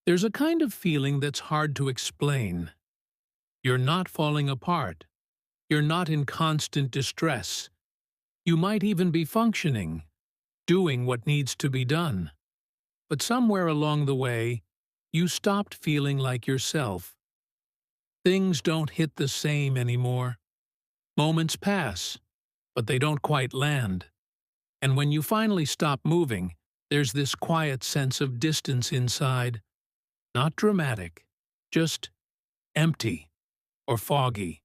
There's a kind of feeling that's hard to explain. You're not falling apart. You're not in constant distress. You might even be functioning, doing what needs to be done. But somewhere along the way, you stopped feeling like yourself. Things don't hit the same anymore. Moments pass, but they don't quite land. And when you finally stop moving, there's this quiet sense of distance inside. Not dramatic, just empty, or foggy,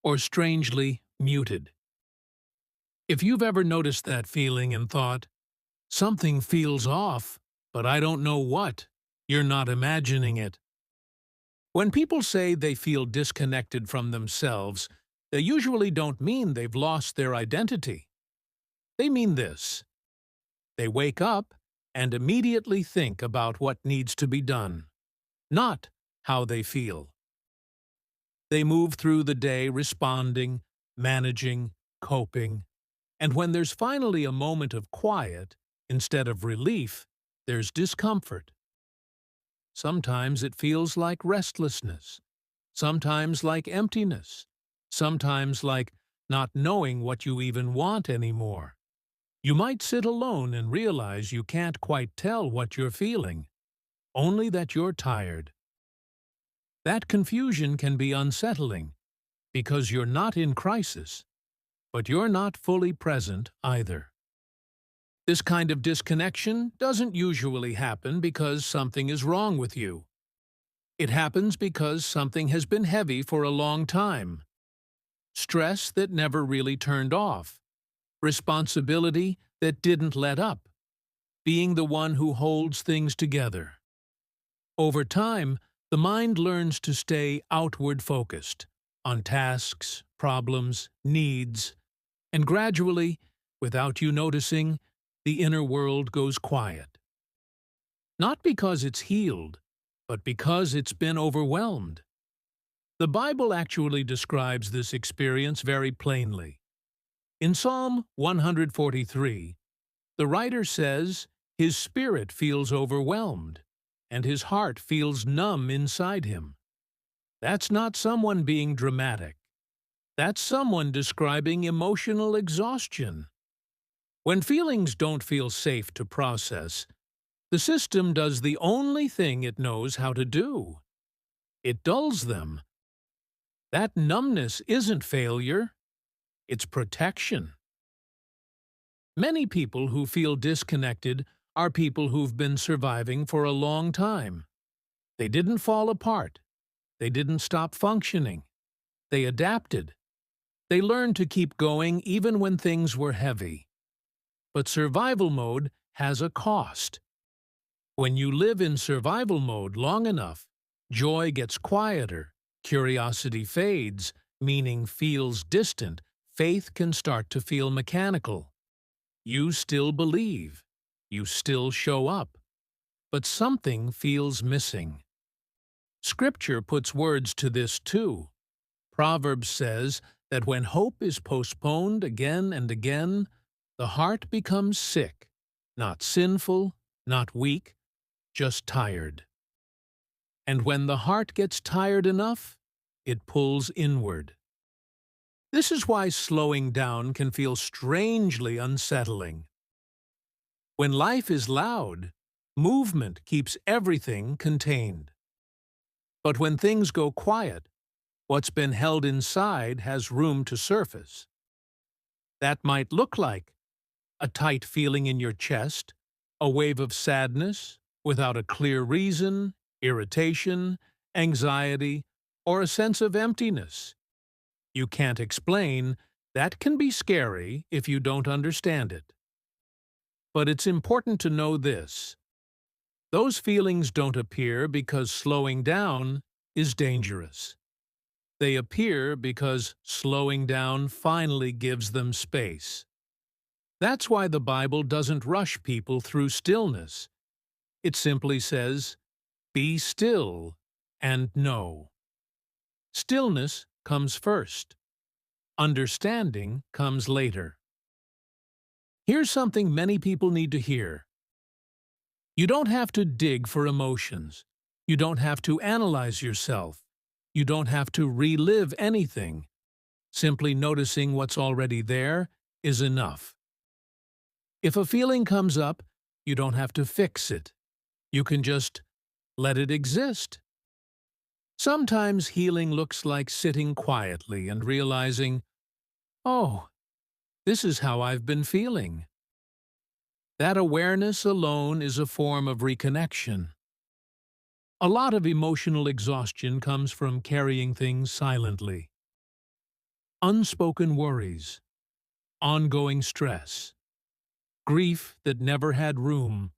or strangely muted. If you've ever noticed that feeling and thought, something feels off, but I don't know what, you're not imagining it. When people say they feel disconnected from themselves, they usually don't mean they've lost their identity. They mean this: they wake up and immediately think about what needs to be done, not how they feel. They move through the day responding, managing, coping, and when there's finally a moment of quiet, instead of relief, there's discomfort. Sometimes it feels like restlessness, sometimes like emptiness, sometimes like not knowing what you even want anymore. You might sit alone and realize you can't quite tell what you're feeling, only that you're tired. That confusion can be unsettling, because you're not in crisis, but you're not fully present either. This kind of disconnection doesn't usually happen because something is wrong with you. It happens because something has been heavy for a long time. Stress that never really turned off. Responsibility that didn't let up. Being the one who holds things together. Over time, the mind learns to stay outward focused, on tasks, problems, needs, and gradually, without you noticing, the inner world goes quiet. Not because it's healed, but because it's been overwhelmed. The Bible actually describes this experience very plainly. In Psalm 143, the writer says his spirit feels overwhelmed, and his heart feels numb inside him. That's not someone being dramatic. That's someone describing emotional exhaustion. When feelings don't feel safe to process, the system does the only thing it knows how to do. It dulls them. That numbness isn't failure, it's protection. Many people who feel disconnected are people who've been surviving for a long time. They didn't fall apart. They didn't stop functioning. They adapted. They learned to keep going even when things were heavy. But survival mode has a cost. When you live in survival mode long enough, joy gets quieter, curiosity fades, meaning feels distant, faith can start to feel mechanical. You still believe. You still show up. But something feels missing. Scripture puts words to this too. Proverbs says that when hope is postponed again and again, the heart becomes sick, not sinful, not weak, just tired. And when the heart gets tired enough, it pulls inward. This is why slowing down can feel strangely unsettling. When life is loud, movement keeps everything contained. But when things go quiet, what's been held inside has room to surface. That might look like a tight feeling in your chest, a wave of sadness without a clear reason, irritation, anxiety, or a sense of emptiness. You can't explain. That can be scary if you don't understand it. But it's important to know this. Those feelings don't appear because slowing down is dangerous. They appear because slowing down finally gives them space. That's why the Bible doesn't rush people through stillness. It simply says, "Be still and know." Stillness comes first. Understanding comes later. Here's something many people need to hear. You don't have to dig for emotions. You don't have to analyze yourself. You don't have to relive anything. Simply noticing what's already there is enough. If a feeling comes up, you don't have to fix it. You can just let it exist. Sometimes healing looks like sitting quietly and realizing, oh, this is how I've been feeling. That awareness alone is a form of reconnection. A lot of emotional exhaustion comes from carrying things silently. Unspoken worries, ongoing stress, grief that never had room,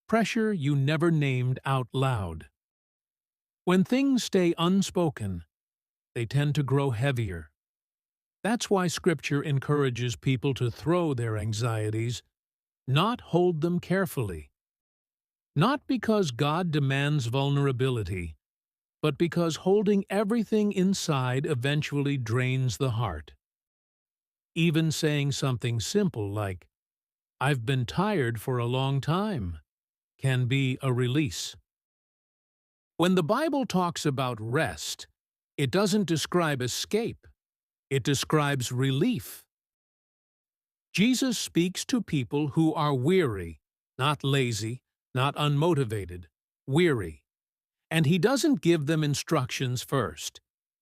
pressure you never named out loud. When things stay unspoken, they tend to grow heavier. That's why Scripture encourages people to throw their anxieties, not hold them carefully. Not because God demands vulnerability, but because holding everything inside eventually drains the heart. Even saying something simple like, "I've been tired for a long time," can be a release. When the Bible talks about rest, it doesn't describe escape. It describes relief. Jesus speaks to people who are weary, not lazy, not unmotivated, weary. And he doesn't give them instructions first.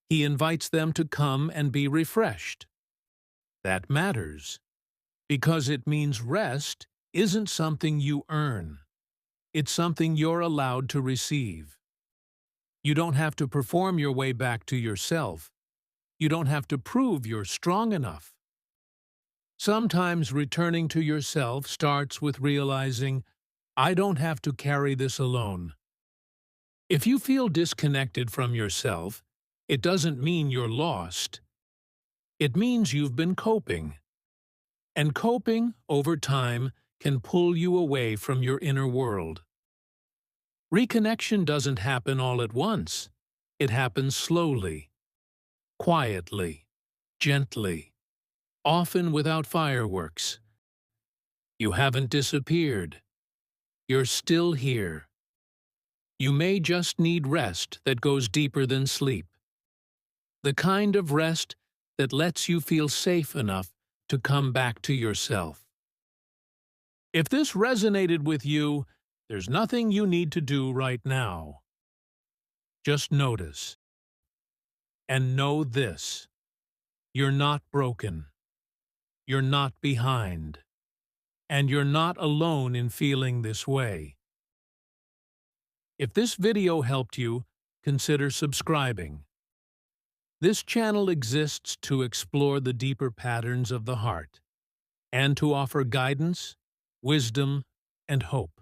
He invites them to come and be refreshed. That matters, because it means rest isn't something you earn. It's something you're allowed to receive. You don't have to perform your way back to yourself. You don't have to prove you're strong enough. Sometimes returning to yourself starts with realizing, I don't have to carry this alone. If you feel disconnected from yourself, it doesn't mean you're lost. It means you've been coping. And coping, over time, can pull you away from your inner world. Reconnection doesn't happen all at once. It happens slowly, quietly, gently, often without fireworks. You haven't disappeared. You're still here. You may just need rest that goes deeper than sleep. The kind of rest that lets you feel safe enough to come back to yourself. If this resonated with you, there's nothing you need to do right now. Just notice. And know this: you're not broken. You're not behind. And you're not alone in feeling this way. If this video helped you, consider subscribing. This channel exists to explore the deeper patterns of the heart and to offer guidance, wisdom, and hope.